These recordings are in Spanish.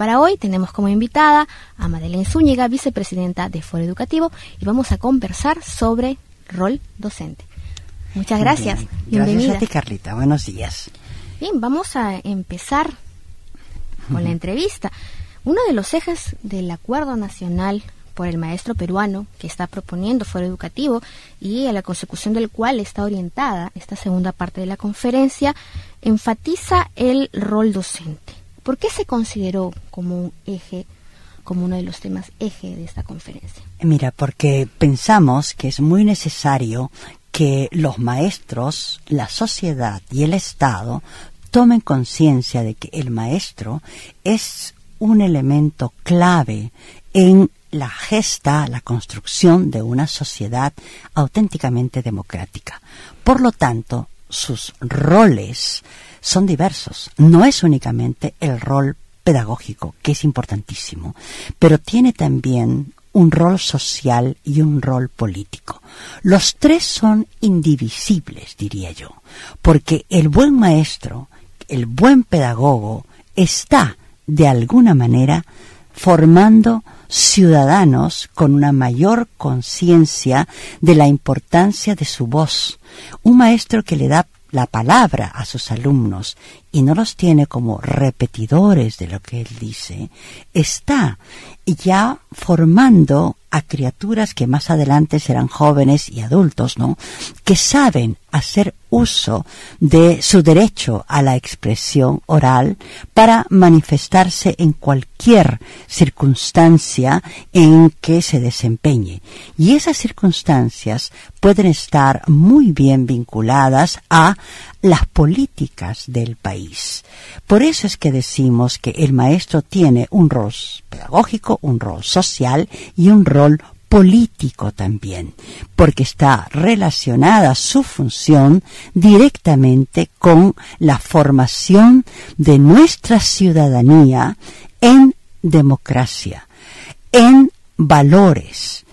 para hoy tenemos como invitada a Madeleine Zúñiga, vicepresidenta de Foro Educativo, y vamos a conversar sobre rol docente. Muchas gracias. Bien. Bienvenida. Gracias a ti, Carlita. Buenos días. Bien, vamos a empezar con la entrevista. Uno de los ejes del Acuerdo Nacional por el Maestro Peruano que está proponiendo Foro Educativo y a la consecución del cual está orientada esta segunda parte de la conferencia, enfatiza el rol docente. ¿Por qué se consideró como un eje, como uno de los temas eje de esta conferencia? Mira, porque pensamos que es muy necesario que los maestros, la sociedad y el Estado tomen conciencia de que el maestro es un elemento clave en la gesta, la construcción de una sociedad auténticamente democrática. Por lo tanto, sus roles son diversos. No es únicamente el rol pedagógico, que es importantísimo, pero tiene también un rol social y un rol político. Los tres son indivisibles, diría yo, porque el buen maestro, el buen pedagogo, está, de alguna manera, formando ciudadanos con una mayor conciencia de la importancia de su voz. Un maestro que le da la palabra a sus alumnos y no los tiene como repetidores de lo que él dice, está ya formando a criaturas que más adelante serán jóvenes y adultos, ¿no?, que saben hacer uso de su derecho a la expresión oral para manifestarse en cualquier circunstancia en que se desempeñe. Y esas circunstancias pueden estar muy bien vinculadas a las políticas del país. Por eso es que decimos que el maestro tiene un rol pedagógico, un rol social y un rol político también, porque está relacionada su función directamente con la formación de nuestra ciudadanía en democracia, en valores,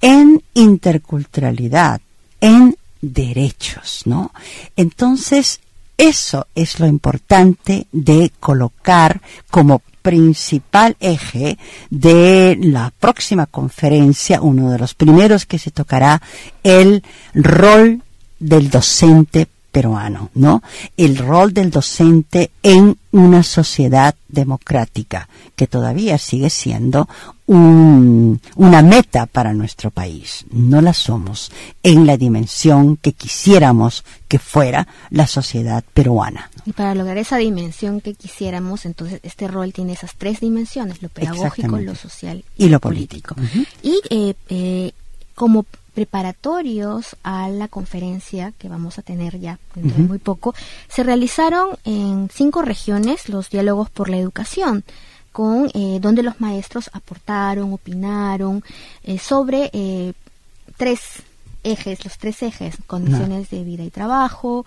en interculturalidad, en derechos, ¿no? Entonces, eso es lo importante de colocar como principal eje de la próxima conferencia, uno de los primeros que se tocará, el rol del docente peruano, ¿no? El rol del docente en una sociedad democrática, que todavía sigue siendo una meta para nuestro país. No la somos en la dimensión que quisiéramos que fuera la sociedad peruana. Y para lograr esa dimensión que quisiéramos, entonces este rol tiene esas tres dimensiones: lo pedagógico, lo social y lo político. Uh-huh. Y como preparatorios a la conferencia que vamos a tener ya dentro de muy poco, se realizaron en 5 regiones los diálogos por la educación, con donde los maestros aportaron, opinaron sobre 3 ejes, los 3 ejes: condiciones de vida y trabajo,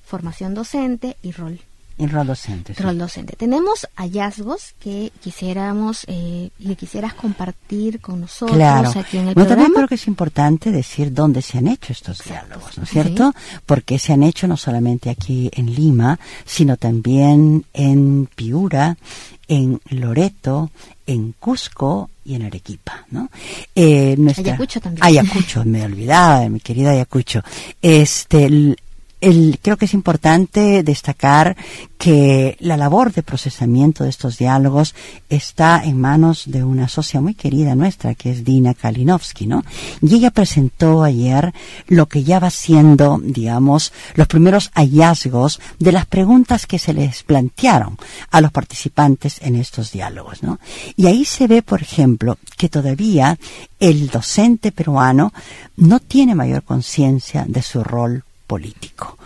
formación docente y rol. El rol docente. Rol docente. Tenemos hallazgos que quisiéramos y que quisieras compartir con nosotros, claro, aquí en el programa. También creo programa. que es importante decir dónde se han hecho estos diálogos, ¿no es cierto? Sí. Porque se han hecho no solamente aquí en Lima, sino también en Piura, en Loreto, en Cusco y en Arequipa, ¿no? Ayacucho también. Ayacucho, me olvidaba, mi querida Ayacucho. Creo que es importante destacar que la labor de procesamiento de estos diálogos está en manos de una socia muy querida nuestra, que es Dina Kalinowski, ¿no? Y ella presentó ayer lo que ya va siendo, digamos, los primeros hallazgos de las preguntas que se les plantearon a los participantes en estos diálogos, ¿no? Y ahí se ve, por ejemplo, que todavía el docente peruano no tiene mayor conciencia de su rol político.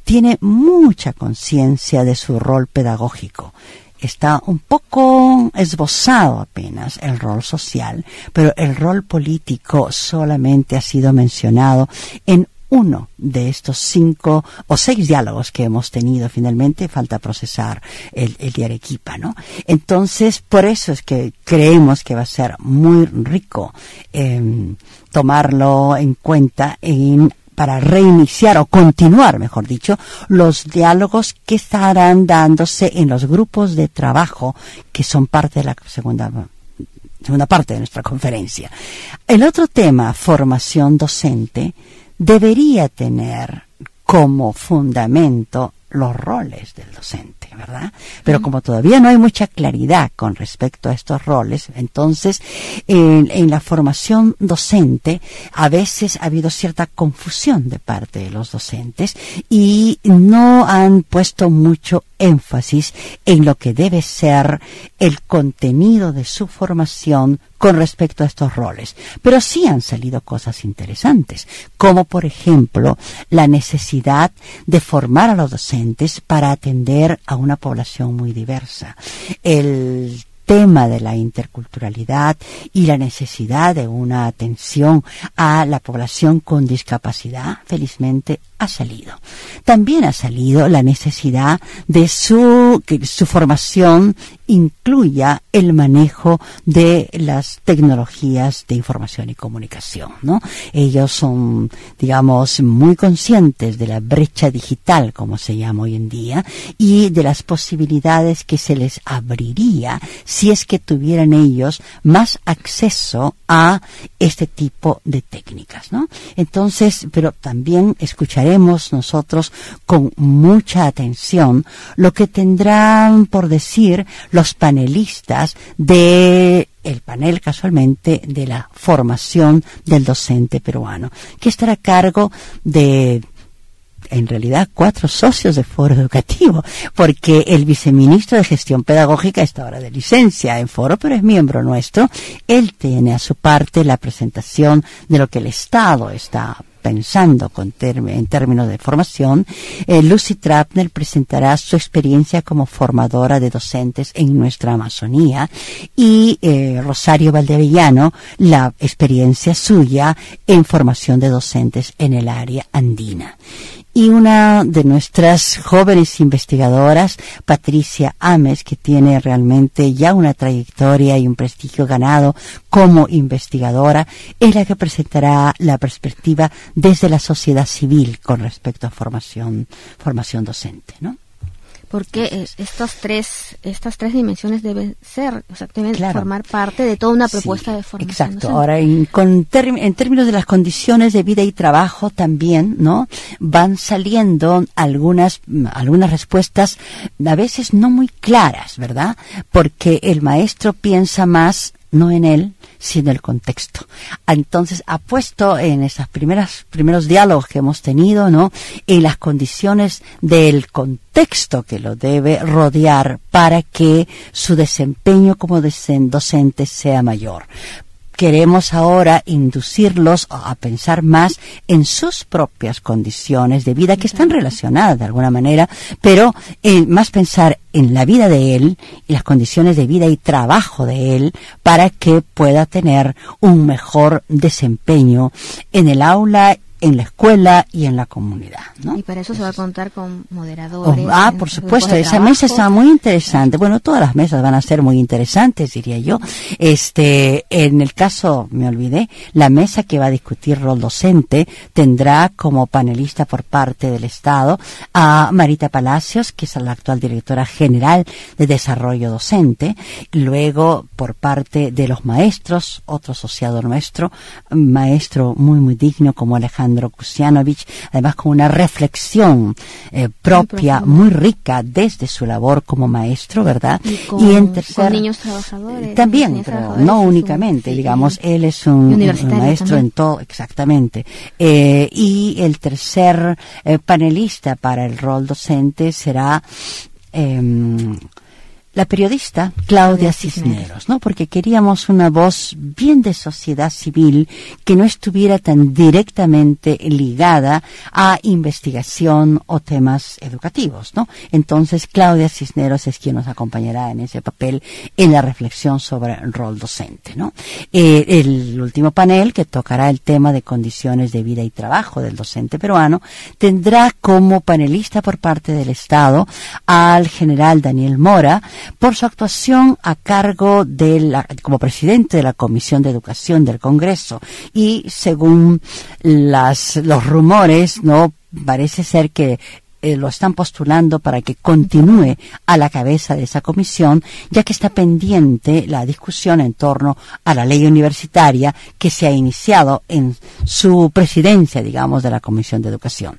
Tiene mucha conciencia de su rol pedagógico. Está un poco esbozado apenas el rol social, pero el rol político solamente ha sido mencionado en uno de estos 5 o 6 diálogos que hemos tenido. Finalmente falta procesar el de Arequipa, ¿no? Entonces, por eso es que creemos que va a ser muy rico tomarlo en cuenta en para reiniciar o continuar, mejor dicho, los diálogos que estarán dándose en los grupos de trabajo que son parte de la segunda parte de nuestra conferencia. El otro tema, formación docente, debería tener como fundamento los roles del docente, ¿verdad? Pero como todavía no hay mucha claridad con respecto a estos roles, entonces en la formación docente a veces ha habido cierta confusión de parte de los docentes y no han puesto mucho énfasis en lo que debe ser el contenido de su formación con respecto a estos roles. Pero sí han salido cosas interesantes, como por ejemplo la necesidad de formar a los docentes para atender a una población muy diversa. El tema de la interculturalidad y la necesidad de una atención a la población con discapacidad, felizmente ha salido. También ha salido la necesidad de que su formación incluya el manejo de las tecnologías de información y comunicación, ¿no? Ellos son, digamos, muy conscientes de la brecha digital, como se llama hoy en día, y de las posibilidades que se les abriría si es que tuvieran ellos más acceso a este tipo de técnicas, ¿no? Entonces, pero también escucharemos nosotros con mucha atención lo que tendrán por decir los panelistas de el panel casualmente de la formación del docente peruano, que estará a cargo de en realidad 4 socios de Foro Educativo, porque el viceministro de Gestión Pedagógica está ahora de licencia en Foro, pero es miembro nuestro. Él tiene a su parte la presentación de lo que el Estado está pensando en términos de formación. Lucy Trapner presentará su experiencia como formadora de docentes en nuestra Amazonía y Rosario Valdeavellano la experiencia suya en formación de docentes en el área andina. Y una de nuestras jóvenes investigadoras, Patricia Ames, que tiene realmente ya una trayectoria y un prestigio ganado como investigadora, es la que presentará la perspectiva desde la sociedad civil con respecto a formación docente, ¿no? Porque estas tres dimensiones deben ser, o sea, deben formar parte de toda una propuesta de formación. Exacto. Ahora, en términos de las condiciones de vida y trabajo también, ¿no? Van saliendo algunas respuestas a veces no muy claras, ¿verdad? Porque el maestro piensa más no en él, sino en el contexto. Entonces, ha puesto en esos primeros diálogos que hemos tenido, ¿no?, en las condiciones del contexto que lo debe rodear para que su desempeño como docente sea mayor. Queremos ahora inducirlos a pensar más en sus propias condiciones de vida, que están relacionadas de alguna manera, pero más pensar en la vida de él y las condiciones de vida y trabajo de él para que pueda tener un mejor desempeño en el aula, en la escuela y en la comunidad, ¿no? Y para eso se va a contar con moderadores. Por supuesto, esa mesa está muy interesante. Bueno, todas las mesas van a ser muy interesantes, diría yo. En el caso, me olvidé, la mesa que va a discutir rol docente tendrá como panelista por parte del Estado a Marita Palacios, que es la actual directora general de Desarrollo Docente. Luego, por parte de los maestros, otro asociado nuestro, maestro muy, muy digno como Alejandro Kusianovich, además con una reflexión propia, muy rica desde su labor como maestro, ¿verdad? Y en tercer, con niños trabajadores. También, pero no únicamente, digamos, él es un maestro también en todo, exactamente. Y el tercer panelista para el rol docente será la periodista Claudia Cisneros, ¿no? Porque queríamos una voz bien de sociedad civil que no estuviera tan directamente ligada a investigación o temas educativos, ¿no? Entonces Claudia Cisneros es quien nos acompañará en ese papel en la reflexión sobre el rol docente, ¿no? El último panel, que tocará el tema de condiciones de vida y trabajo del docente peruano, tendrá como panelista por parte del Estado al general Daniel Mora, por su actuación a cargo como presidente de la Comisión de Educación del Congreso. Y según los rumores, no parece ser que lo están postulando para que continúe a la cabeza de esa comisión, ya que está pendiente la discusión en torno a la ley universitaria que se ha iniciado en su presidencia, digamos, de la Comisión de Educación.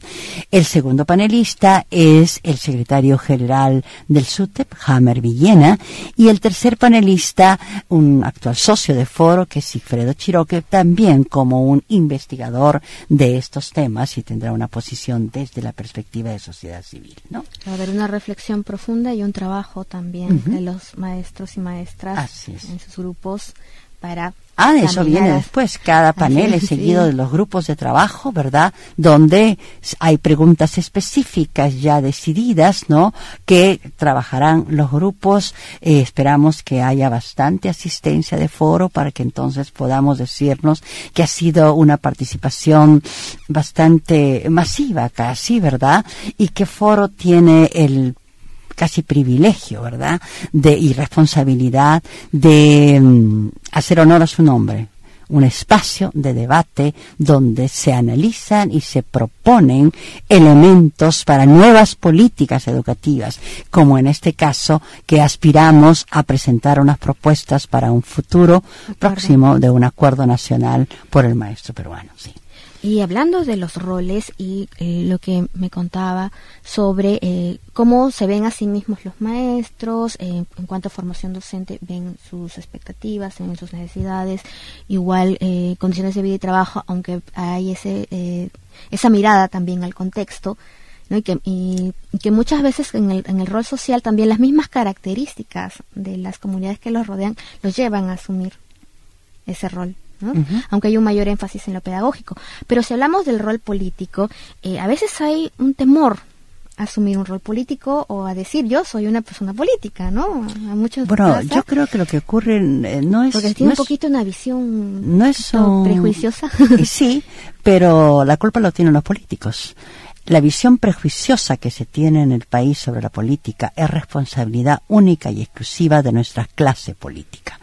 El segundo panelista es el secretario general del SUTEP, Jamer Villena, y el tercer panelista, un actual socio de Foro, que es Sigfredo Chiroque, también como un investigador de estos temas y tendrá una posición desde la perspectiva de sociedad civil, ¿no? Va a haber una reflexión profunda y un trabajo también de los maestros y maestras en sus grupos para... eso viene después. Cada panel es seguido de los grupos de trabajo, ¿verdad? Donde hay preguntas específicas ya decididas, ¿no? Que trabajarán los grupos. Esperamos que haya bastante asistencia de Foro para que entonces podamos decirnos que ha sido una participación bastante masiva casi, ¿verdad? Y que Foro tiene el casi privilegio, ¿verdad?, y responsabilidad de hacer honor a su nombre. Un espacio de debate donde se analizan y se proponen elementos para nuevas políticas educativas, como en este caso que aspiramos a presentar unas propuestas para un futuro próximo de un acuerdo nacional por el maestro peruano, sí. Y hablando de los roles y lo que me contaba sobre cómo se ven a sí mismos los maestros, en cuanto a formación docente, ven sus expectativas, ven sus necesidades, igual condiciones de vida y trabajo, aunque hay esa mirada también al contexto, ¿no? Y que muchas veces en el rol social también las mismas características de las comunidades que los rodean los llevan a asumir ese rol, ¿no? Aunque hay un mayor énfasis en lo pedagógico. Pero si hablamos del rol político, a veces hay un temor a asumir un rol político o a decir yo soy una persona política, ¿no? A muchos yo creo que lo que ocurre no es... Porque tiene un poquito una visión prejuiciosa. Sí, pero la culpa lo tienen los políticos. La visión prejuiciosa que se tiene en el país sobre la política es responsabilidad única y exclusiva de nuestra clase política.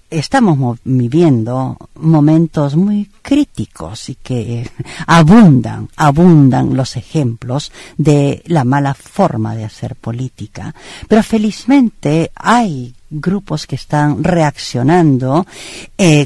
Estamos viviendo momentos muy críticos y que abundan los ejemplos de la mala forma de hacer política, pero felizmente hay grupos que están reaccionando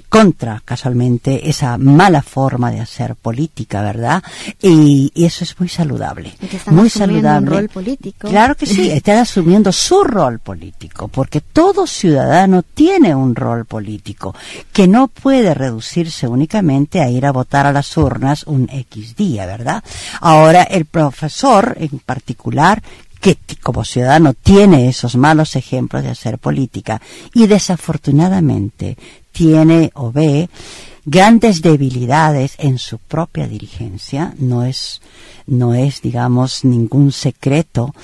contra, casualmente, esa mala forma de hacer política, ¿verdad? Y eso es muy saludable. Muy saludable. Un rol político. Claro que sí, están asumiendo su rol político, porque todo ciudadano tiene un rol político que no puede reducirse únicamente a ir a votar a las urnas un X día, ¿verdad? Ahora, el profesor en particular, que como ciudadano tiene esos malos ejemplos de hacer política y desafortunadamente tiene o ve grandes debilidades en su propia dirigencia, no es, digamos, ningún secreto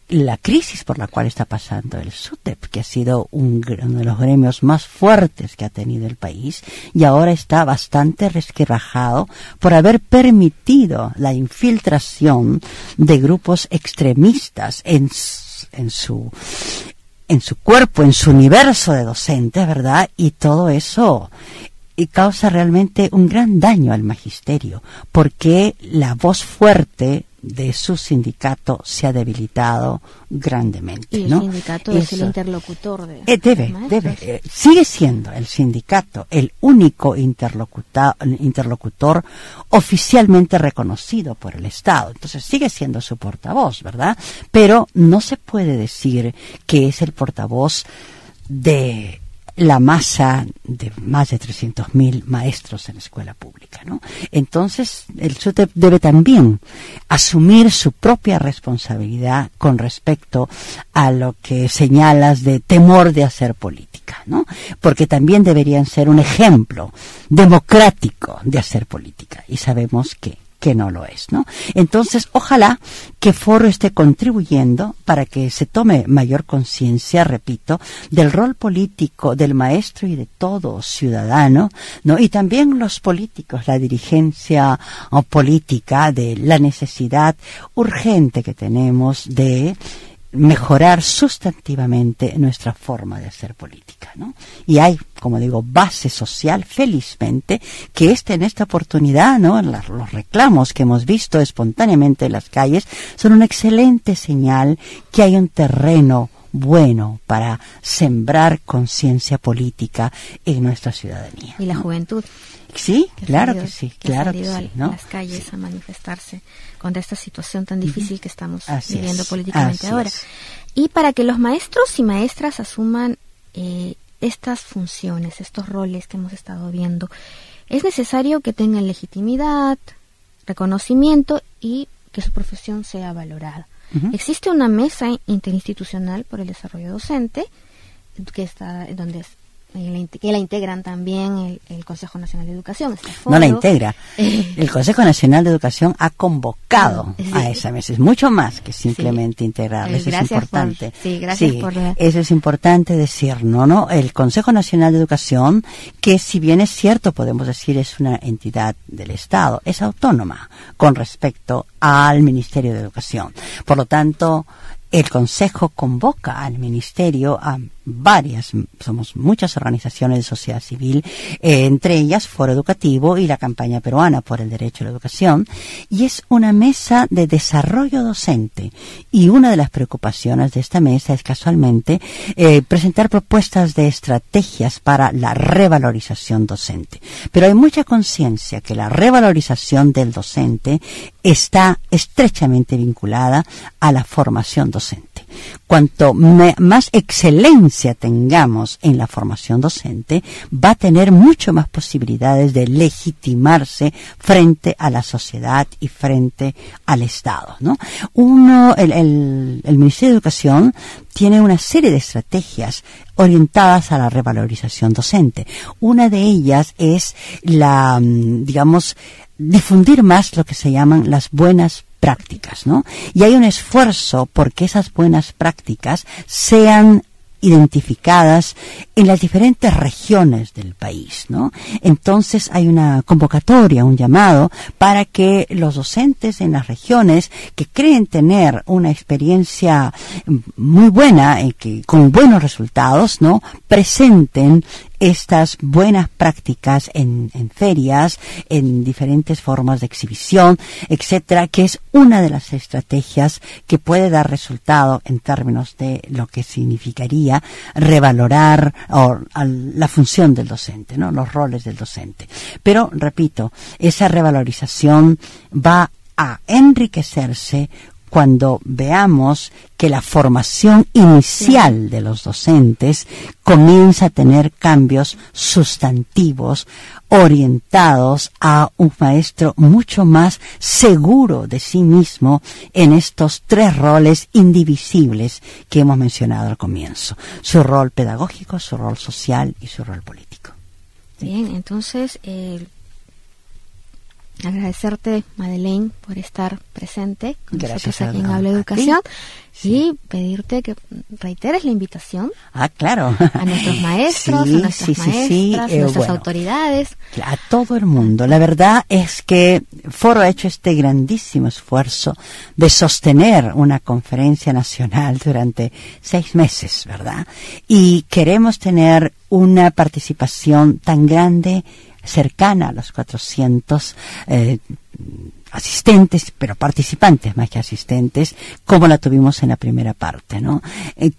la crisis por la cual está pasando el SUTEP, que ha sido uno de los gremios más fuertes que ha tenido el país, y ahora está bastante resquebrajado por haber permitido la infiltración de grupos extremistas en su cuerpo, en su universo de docentes, ¿verdad? Y todo eso causa realmente un gran daño al magisterio, porque la voz fuerte de su sindicato se ha debilitado grandemente, y el sindicato es el interlocutor de sigue siendo el sindicato el único interlocutor oficialmente reconocido por el Estado, entonces sigue siendo su portavoz, ¿verdad? Pero no se puede decir que es el portavoz de la masa de más de 300.000 maestros en la escuela pública, ¿no? Entonces, el SUTEP debe también asumir su propia responsabilidad con respecto a lo que señalas de temor de hacer política, ¿no? Porque también deberían ser un ejemplo democrático de hacer política, y sabemos que no lo es, ¿no? Entonces, ojalá que Foro esté contribuyendo para que se tome mayor conciencia, repito, del rol político del maestro y de todo ciudadano, ¿no? Y también los políticos, la dirigencia política, de la necesidad urgente que tenemos de mejorar sustantivamente nuestra forma de hacer política, ¿no? Y hay, como digo, base social, felizmente, que en esta oportunidad, ¿no? Los reclamos que hemos visto espontáneamente en las calles son una excelente señal que hay un terreno bueno para sembrar conciencia política en nuestra ciudadanía. Y la juventud. Sí, claro que sí, claro que sí, ¿no? A las calles a manifestarse contra esta situación tan difícil que estamos viviendo políticamente ahora. Y para que los maestros y maestras asuman estas funciones, estos roles que hemos estado viendo, es necesario que tengan legitimidad, reconocimiento y que su profesión sea valorada. Existe una mesa interinstitucional por el desarrollo docente que está que la integran también el Consejo Nacional de Educación. No la integra. El Consejo Nacional de Educación ha convocado a esa mesa. Es mucho más que simplemente integrarla. Eso es importante. Eso es importante decir, ¿no? El Consejo Nacional de Educación, que si bien es cierto, podemos decir, es una entidad del Estado, es autónoma con respecto al Ministerio de Educación. Por lo tanto, el Consejo convoca al Ministerio a somos muchas organizaciones de sociedad civil, entre ellas Foro Educativo y la Campaña Peruana por el Derecho a la Educación, y es una mesa de desarrollo docente. Y una de las preocupaciones de esta mesa es casualmente presentar propuestas de estrategias para la revalorización docente. Pero hay mucha conciencia que la revalorización del docente está estrechamente vinculada a la formación docente. Cuanto más excelencia tengamos en la formación docente, va a tener mucho más posibilidades de legitimarse frente a la sociedad y frente al Estado, ¿no? El Ministerio de Educación tiene una serie de estrategias orientadas a la revalorización docente. Una de ellas es difundir más lo que se llaman las buenas prácticas, ¿no? Y hay un esfuerzo porque esas buenas prácticas sean identificadas en las diferentes regiones del país, ¿no? Entonces hay una convocatoria, un llamado para que los docentes en las regiones que creen tener una experiencia muy buena y que con buenos resultados, ¿no?, presenten estas buenas prácticas en ferias, en diferentes formas de exhibición, etcétera, que es una de las estrategias que puede dar resultado en términos de lo que significaría revalorar la función del docente, ¿no?, los roles del docente. Pero, repito, esa revalorización va a enriquecerse cuando veamos que la formación inicial de los docentes comienza a tener cambios sustantivos orientados a un maestro mucho más seguro de sí mismo en estos tres roles indivisibles que hemos mencionado al comienzo: su rol pedagógico, su rol social y su rol político. Bien, entonces agradecerte, Madeleine, por estar presente con nosotros aquí en Habla Educación y pedirte que reiteres la invitación claro, a nuestros maestros, a nuestras maestras, a nuestras autoridades, a todo el mundo. La verdad es que Foro ha hecho este grandísimo esfuerzo de sostener una conferencia nacional durante 6 meses, ¿verdad? Y queremos tener una participación tan grande, cercana a los 400 asistentes, pero participantes más que asistentes, como la tuvimos en la primera parte, ¿no?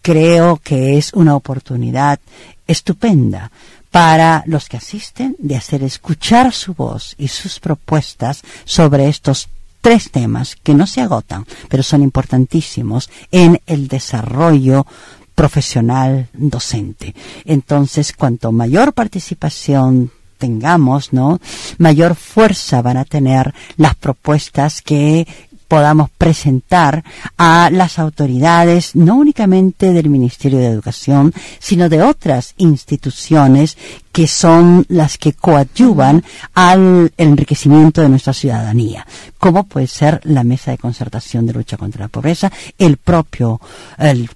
Creo que es una oportunidad estupenda para los que asisten de hacer escuchar su voz y sus propuestas sobre estos 3 temas que no se agotan, pero son importantísimos en el desarrollo profesional docente. Entonces, cuanto mayor participación tengamos, ¿no?, mayor fuerza van a tener las propuestas que podamos presentar a las autoridades, no únicamente del Ministerio de Educación, sino de otras instituciones que son las que coadyuvan al enriquecimiento de nuestra ciudadanía, como puede ser la Mesa de Concertación de Lucha contra la Pobreza, el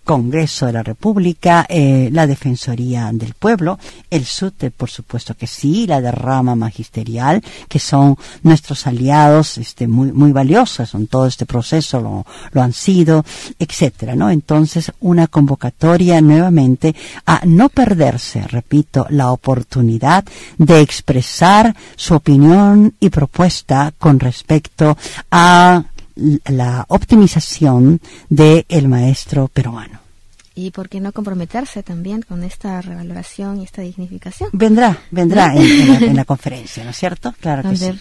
Congreso de la República, la Defensoría del Pueblo, el SUTE, por supuesto que sí, la derrama magisterial, que son nuestros aliados muy, muy valiosos en todo este proceso, lo han sido, etcétera, ¿no? Entonces, una convocatoria nuevamente a no perderse, repito, la oportunidad de expresar su opinión y propuesta con respecto a la optimización del maestro peruano. ¿Y por qué no comprometerse también con esta revaloración y esta dignificación? Vendrá en la conferencia, ¿no es cierto? Claro que sí.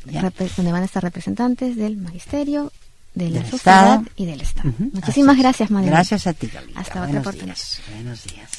Donde van a estar representantes del magisterio, de la sociedad y del Estado. Muchísimas gracias, María. Gracias a ti, Gabriela. Hasta otra oportunidad. Buenos días.